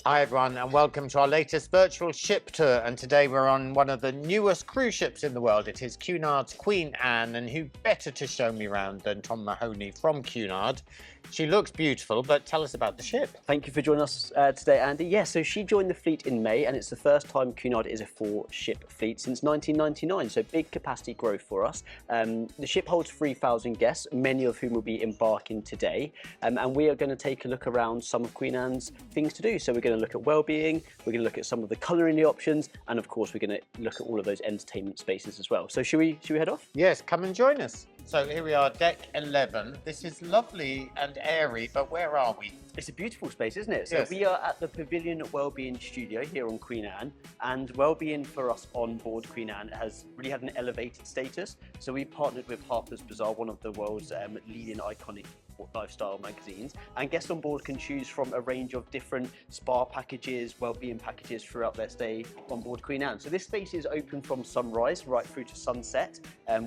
Hi everyone and welcome to our latest virtual ship tour, and today we're on one of the newest cruise ships in the world. It is Cunard Queen, and who better to show me around than Tom Mahoney from Cunard. She looks beautiful, but tell us about the ship. Thank you for joining us today, Andy. Yeah, so she joined the fleet in May, and it's the first time Cunard is a 4-ship fleet since 1999, so big capacity growth for us. The ship holds 3,000 guests, many of whom will be embarking today, and we are going to take a look around some of Queen Anne's things to do. So we're going to look at well-being, we're going to look at some of the colouring options, and of course we're going to look at all of those entertainment spaces as well. So should we head off? Yes, come and join us. So here we are, deck 11. This is lovely and airy, but where are we? It's a beautiful space, isn't it? So yes. We are at the Pavilion Wellbeing Studio here on Queen Anne, and wellbeing for us on board Queen Anne has really had an elevated status. So we partnered with Harper's Bazaar, one of the world's leading iconic lifestyle magazines, and guests on board can choose from a range of different spa packages, wellbeing packages throughout their stay on board Queen Anne. So this space is open from sunrise right through to sunset,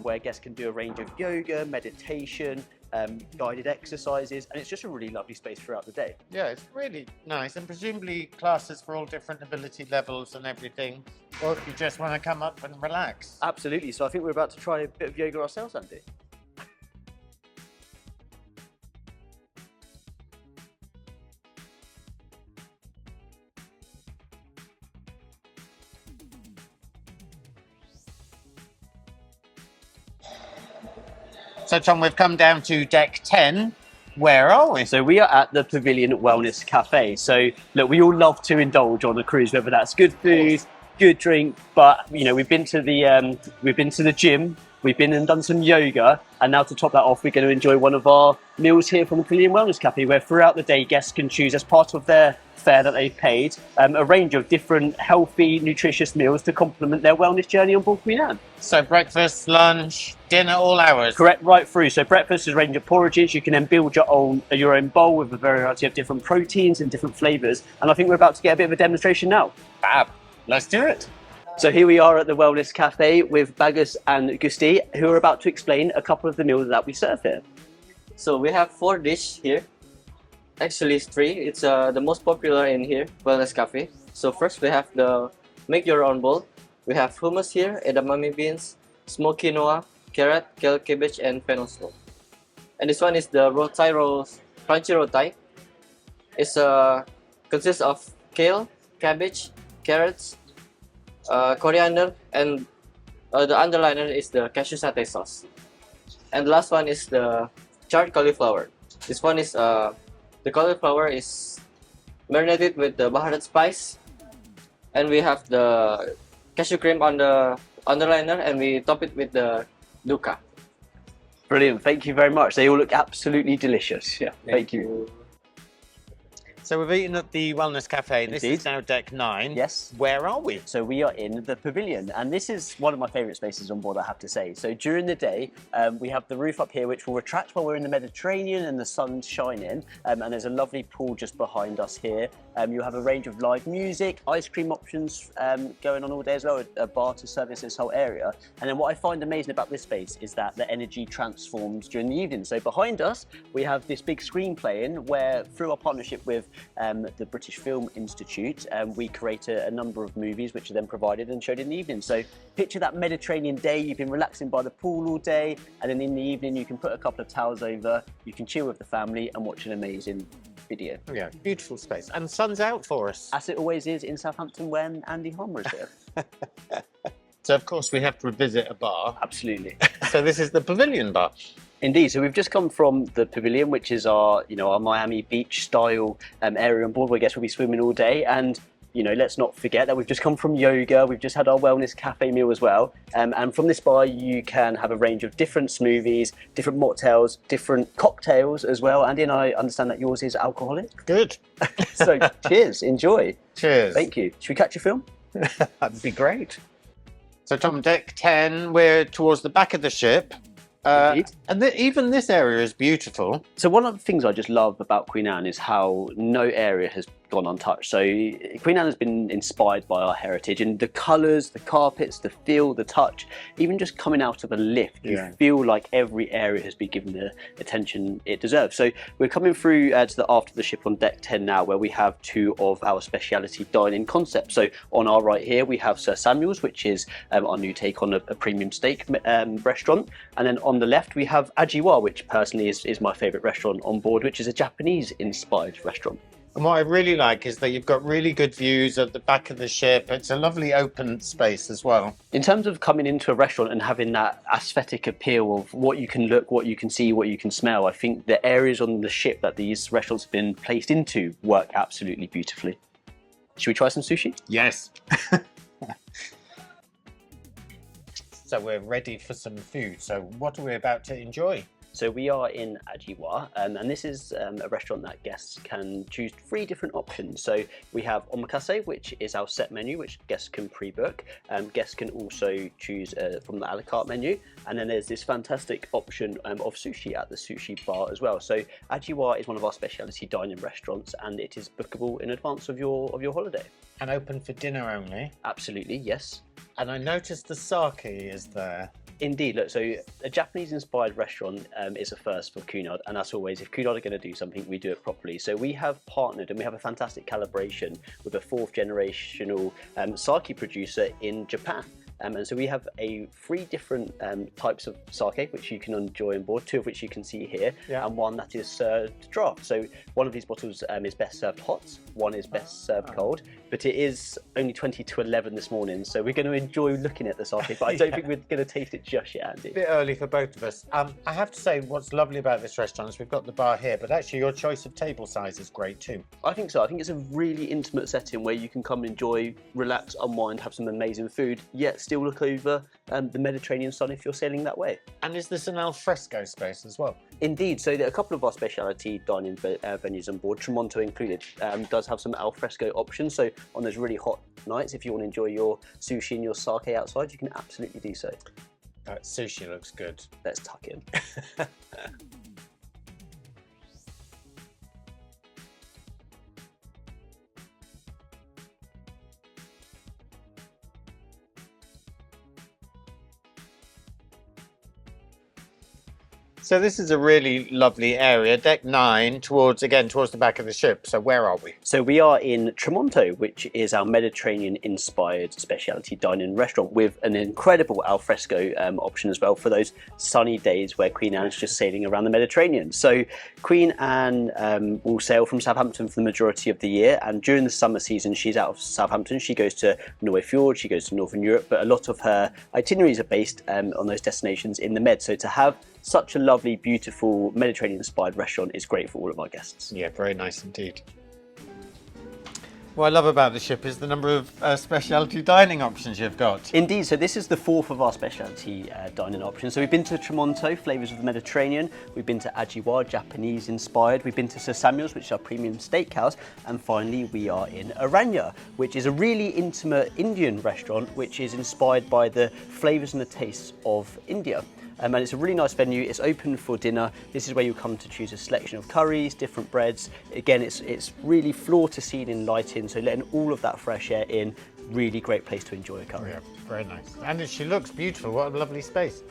where guests can do a range of yoga, meditation, guided exercises, and it's just a really lovely space throughout the day. Yeah, it's really nice, and presumably classes for all different ability levels and everything, or if you just want to come up and relax. Absolutely. So I think we're about to try a bit of yoga ourselves, Andy. So Tom, we've come down to deck 10. Where are we? So we are at the Pavilion Wellness Cafe. So look, we all love to indulge on a cruise, whether that's good food, good drink, but you know, we've been to the gym, we've been and done some yoga, and now to top that off, we're going to enjoy one of our meals here from the Pavilion Wellness Cafe, where throughout the day guests can choose, as part of their fare that they've paid, a range of different healthy, nutritious meals to complement their wellness journey on board Queen Anne. So breakfast, lunch, dinner, all hours? Correct, right through. So breakfast is a range of porridges. You can then build your own bowl with a variety of different proteins and different flavours. And I think we're about to get a bit of a demonstration now. Fab. Let's do it. So here we are at the Wellness Cafe with Bagus and Gusti, who are about to explain a couple of the meals that we serve here. So we have 4 dishes here. Actually, it's 3. It's the most popular in here, Wellness Cafe. So first we have the make your own bowl. We have hummus here, edamame beans, smoked quinoa, carrot, kale cabbage, and fennel slope. And this one is the roti rolls, crunchy roti. It's consists of kale, cabbage, carrots, coriander, and the underliner is the cashew satay sauce. And the last one is the charred cauliflower. This one is the cauliflower is marinated with the baharat spice, and we have the cashew cream on the underliner, and we top it with the dukkha. Brilliant, thank you very much. They all look absolutely delicious. Yeah, thank you. So we've eaten at the Wellness Cafe. This Indeed. is now deck 9. Yes. Where are we? So we are in the Pavilion, and this is one of my favourite spaces on board, I have to say. So during the day, we have the roof up here, which will retract while we're in the Mediterranean and the sun's shining. And there's a lovely pool just behind us here. You'll have a range of live music, ice cream options going on all day as well, a bar to service this whole area. And then what I find amazing about this space is that the energy transforms during the evening. So behind us, we have this big screen playing where, through our partnership with the British Film Institute, we create a number of movies which are then provided and showed in the evening. So picture that Mediterranean day, you've been relaxing by the pool all day, and then in the evening you can put a couple of towels over, you can chill with the family and watch an amazing video. Yeah, beautiful space. And the sun's out for us. As it always is in Southampton when Andy Harper is here. So of course we have to revisit a bar. Absolutely. So this is the Pavilion bar. Indeed, so we've just come from the Pavilion, which is our Miami Beach style area on board where guests will be swimming all day. And let's not forget that we've just come from yoga. We've just had our Wellness Cafe meal as well. And from this bar, you can have a range of different smoothies, different mocktails, different cocktails as well. Andy, and I understand that yours is alcoholic. Good. So cheers, enjoy. Cheers. Thank you. Should we catch a film? That'd be great. So Tom, deck 10, we're towards the back of the ship. And even this area is beautiful. So one of the things I just love about Queen Anne is how no area has gone untouched. So Queen Anne has been inspired by our heritage, and the colours, the carpets, the feel, the touch, even just coming out of a lift, you feel like every area has been given the attention it deserves. So we're coming through to the after the ship on deck 10 now, where we have two of our speciality dining concepts. So on our right here we have Sir Samuel's, which is our new take on a premium steak restaurant, and then on the left we have Ajiwa, which personally is my favourite restaurant on board, which is a Japanese inspired restaurant. And what I really like is that you've got really good views at the back of the ship. It's a lovely open space as well. In terms of coming into a restaurant and having that aesthetic appeal of what you can look, what you can see, what you can smell, I think the areas on the ship that these restaurants have been placed into work absolutely beautifully. Should we try some sushi? Yes. So we're ready for some food. So what are we about to enjoy? So we are in Ajiwa, and this is a restaurant that guests can choose 3 different options. So we have omakase, which is our set menu, which guests can pre-book. Guests can also choose from the a la carte menu, and then there's this fantastic option of sushi at the sushi bar as well. So Ajiwa is one of our specialty dining restaurants, and it is bookable in advance of your holiday. And open for dinner only? Absolutely, yes. And I noticed the sake is there. Indeed, look, so a Japanese-inspired restaurant is a first for Cunard, and as always, if Cunard are going to do something, we do it properly. So we have partnered, and we have a fantastic collaboration with a 4th-generational sake producer in Japan. And so we have 3 different types of sake which you can enjoy on board, 2 of which you can see here, and 1 that is served draft. So one of these bottles is best served hot, 1 is best served cold, but it is only 20 to 11 this morning, so we're going to enjoy looking at the sake, but I don't think we're going to taste it just yet, Andy. A bit early for both of us. I have to say, what's lovely about this restaurant is we've got the bar here, but actually your choice of table size is great too. I think so. I think it's a really intimate setting where you can come and enjoy, relax, unwind, have some amazing food, yet still look over the Mediterranean sun if you're sailing that way. And is this an al fresco space as well? Indeed. So a couple of our specialty dining venues on board, Tremonto included, does have some al fresco options. So on those really hot nights, if you want to enjoy your sushi and your sake outside, you can absolutely do so. That sushi looks good. Let's tuck in. So this is a really lovely area, deck 9, towards the back of the ship. So where are we? So we are in Tremonto, which is our Mediterranean-inspired specialty dining restaurant with an incredible alfresco option as well for those sunny days where Queen Anne is just sailing around the Mediterranean. So Queen Anne will sail from Southampton for the majority of the year, and during the summer season she's out of Southampton. She goes to Norway Fjord, she goes to Northern Europe, but a lot of her itineraries are based on those destinations in the Med. So to have such a lovely, beautiful Mediterranean-inspired restaurant is great for all of our guests. Yeah, very nice indeed. What I love about the ship is the number of specialty dining options you've got. Indeed, so this is the 4th of our specialty dining options. So we've been to Tremonto, flavours of the Mediterranean. We've been to Ajiwa, Japanese-inspired. We've been to Sir Samuel's, which is our premium steakhouse. And finally, we are in Aranya, which is a really intimate Indian restaurant, which is inspired by the flavours and the tastes of India. And it's a really nice venue. It's open for dinner. This is where you come to choose a selection of curries, different breads. Again, it's really floor to ceiling lighting, so letting all of that fresh air in. Really great place to enjoy a curry. Yeah, very nice. And she looks beautiful. What a lovely space.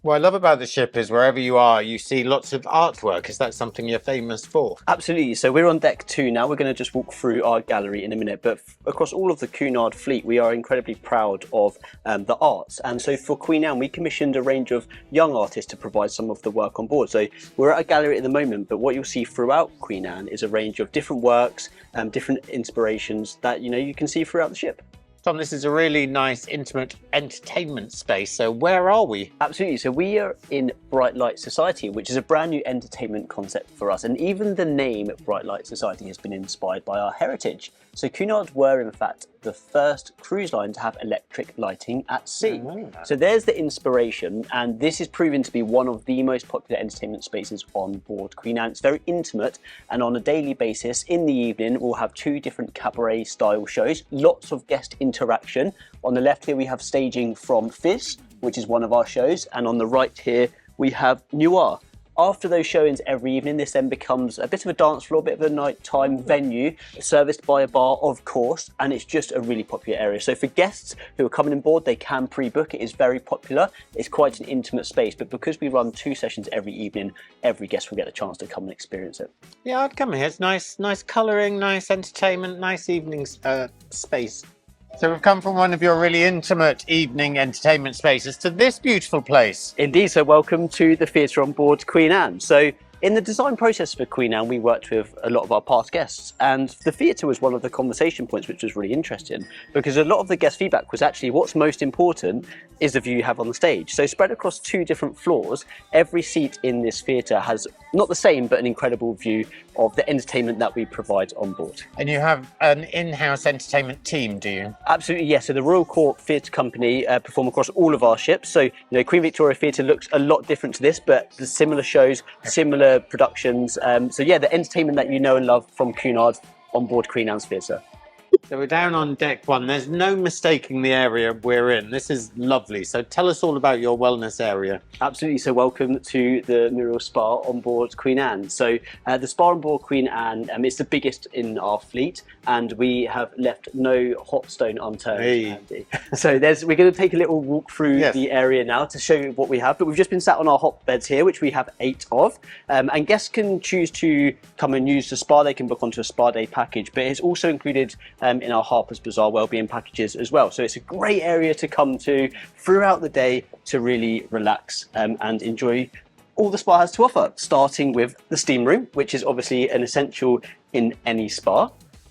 What I love about the ship is wherever you are, you see lots of artwork. Is that something you're famous for? Absolutely. So we're on deck 2 now. We're going to just walk through our gallery in a minute. But across all of the Cunard fleet, we are incredibly proud of the arts. And so for Queen Anne, we commissioned a range of young artists to provide some of the work on board. So we're at a gallery at the moment, but what you'll see throughout Queen Anne is a range of different works, different inspirations that you can see throughout the ship. Tom, this is a really nice, intimate entertainment space. So where are we? Absolutely. So we are in Bright Light Society, which is a brand new entertainment concept for us. And even the name Bright Light Society has been inspired by our heritage. So Cunard were, in fact, the first cruise line to have electric lighting at sea. Oh. So there's the inspiration, and this is proven to be one of the most popular entertainment spaces on board Queen Anne. It's very intimate, and on a daily basis in the evening we'll have 2 different cabaret style shows, lots of guest interaction. On the left here we have staging from Fizz, which is one of our shows, and on the right here we have Noir. After those showings every evening, this then becomes a bit of a dance floor, a bit of a nighttime venue, serviced by a bar, of course, and it's just a really popular area. So for guests who are coming on board, they can pre-book. It is very popular. It's quite an intimate space, but because we run 2 sessions every evening, every guest will get the chance to come and experience it. Yeah, I'd come here. It's nice colouring, nice entertainment, nice evening space. So we've come from one of your really intimate evening entertainment spaces to this beautiful place. Indeed, so welcome to the theatre on board Queen Anne. So in the design process for Queen Anne, we worked with a lot of our past guests, and the theatre was one of the conversation points, which was really interesting, because a lot of the guest feedback was actually what's most important is the view you have on the stage. So spread across 2 different floors, every seat in this theatre has not the same, but an incredible view of the entertainment that we provide on board. And you have an in-house entertainment team, do you? Absolutely, yes. So the Royal Court Theatre Company perform across all of our ships. So, Queen Victoria Theatre looks a lot different to this, but there's similar shows, similar productions. So yeah, the entertainment that you know and love from Cunard on board Queen Anne's Theatre. So we're down on deck 1. There's no mistaking the area we're in. This is lovely. So tell us all about your wellness area. Absolutely. So welcome to the Muriel Spa on board Queen Anne. So the spa on board Queen Anne is the biggest in our fleet, and we have left no hot stone unturned. Hey. So we're going to take a little walk through the area now to show you what we have. But we've just been sat on our hot beds here, which we have 8 of. And guests can choose to come and use the spa. They can book onto a spa day package, but it's also included in our Harper's Bazaar wellbeing packages as well. So it's a great area to come to throughout the day to really relax and enjoy all the spa has to offer, starting with the steam room, which is obviously an essential in any spa.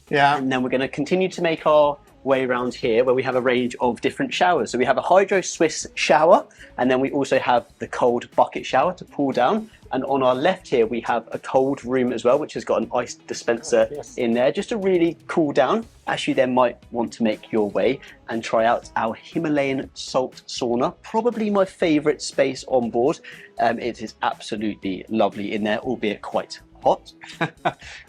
Yeah. And then we're going to continue to make our way around here where we have a range of different showers. So we have a hydro Swiss shower, and then we also have the cold bucket shower to pull down. And on our left here, we have a cold room as well, which has got an ice dispenser in there, just to really cool down. As you then might want to make your way and try out our Himalayan salt sauna, probably my favourite space on board. It is absolutely lovely in there, albeit quite hot.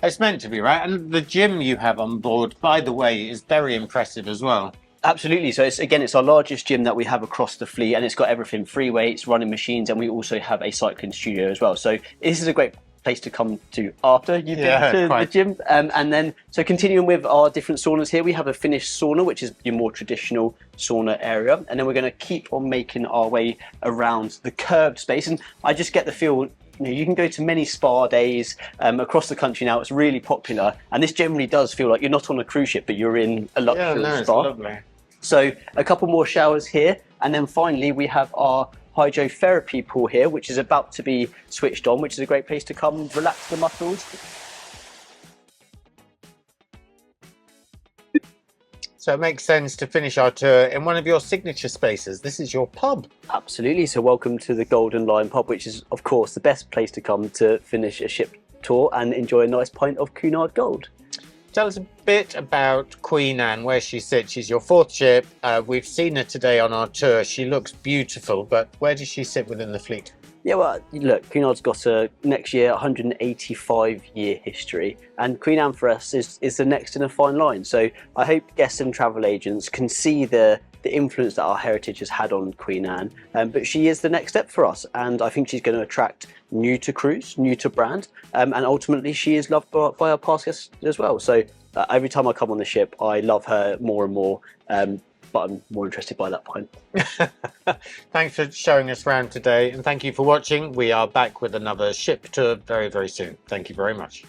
It's meant to be, right? And the gym you have on board, by the way, is very impressive as well. Absolutely. So it's our largest gym that we have across the fleet, and it's got everything: free weights, running machines, and we also have a cycling studio as well. So this is a great place to come to after you've been to the gym. And then, so continuing with our different saunas here, we have a Finnish sauna, which is your more traditional sauna area. And then we're going to keep on making our way around the curved space. And I just get the feel, you can go to many spa days across the country now. It's really popular. And this generally does feel like you're not on a cruise ship, but you're in a luxury spa. It's lovely. So a couple more showers here. And then finally, we have our hydrotherapy pool here, which is about to be switched on, which is a great place to come and relax the muscles. So it makes sense to finish our tour in one of your signature spaces. This is your pub. Absolutely. So welcome to the Golden Lion pub, which is, of course, the best place to come to finish a ship tour and enjoy a nice pint of Cunard Gold. Tell us a bit about Queen Anne, where she sits. She's your 4th ship. We've seen her today on our tour. She looks beautiful, but where does she sit within the fleet? Yeah, well, look, Cunard's got next year 185-year history, and Queen Anne for us is the next in a fine line. So I hope guests and travel agents can see the influence that our heritage has had on Queen Anne, but she is the next step for us, and I think she's going to attract new to cruise, new to brand, and ultimately she is loved by our past guests as well. So every time I come on the ship, I love her more and more, but I'm more interested by that point. Thanks for showing us around today, and thank you for watching. We are back with another ship tour very, very soon. Thank you very much.